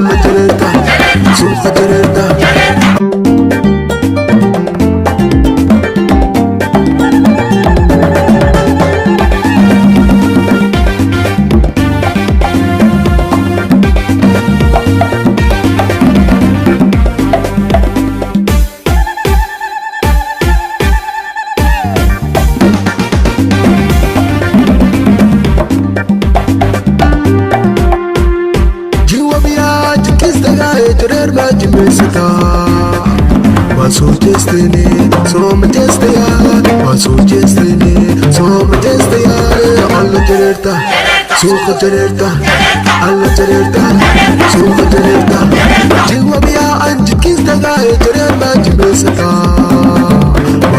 alla ceretta, sulla ceretta. So destiny, so majestic, so destiny, so majestic. Alla ceretta, sulla ceretta, alla ceretta, sulla ceretta. Jiwa biya anji kista gaye cerer baji besaka.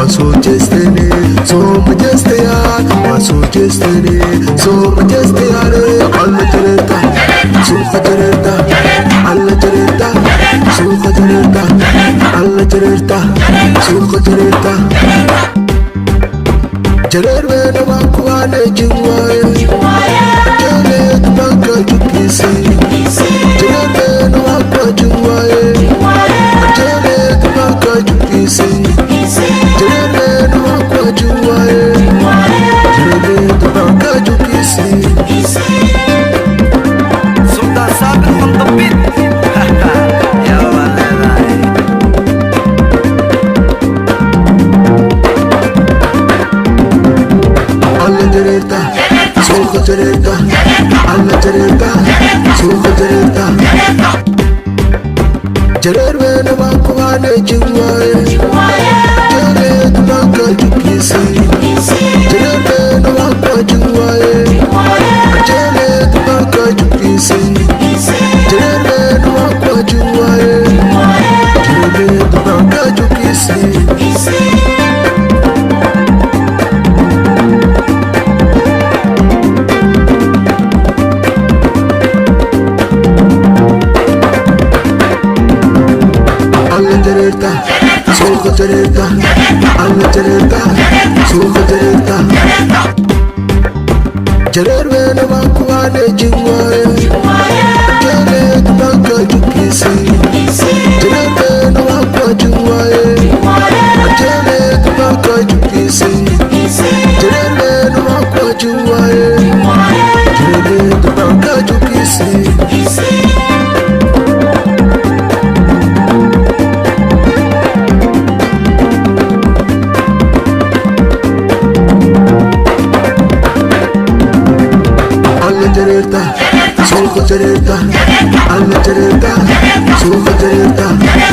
So destiny, so majestic, so destiny, so majestic. Alla ceretta, sulla ceretta, alla ceretta, sulla ceretta. Alla ceretta, sulla ceretta. Cerer bena wakuane jiwaye, jale tubanga jukisi. Cerer bena wakwa jiwaye, jale tubanga jukisi. Cerer bena wakwa jiwaye, jale tubanga jukisi. Sudah sabar mentepit. Sulla ceretta, alla ceretta, sulla ceretta. Cerer bena wakuane jiwaye, jale tubanga jukisi. Cerer bena wakwa jiwaye, jale tubanga jukisi. Cerer bena wakwa jiwaye, jale tubanga jukisi. Sulla ceretta, alla ceretta, sulla ceretta. Cerer bena wakuane jiwaye, jale tubanga jukisi. Cerer bena wakwa jiwaye, jale tubanga jukisi. Cerer bena wakwa jiwaye, jale tubanga jukisi. Sulla ceretta, alla ceretta, sulla ceretta.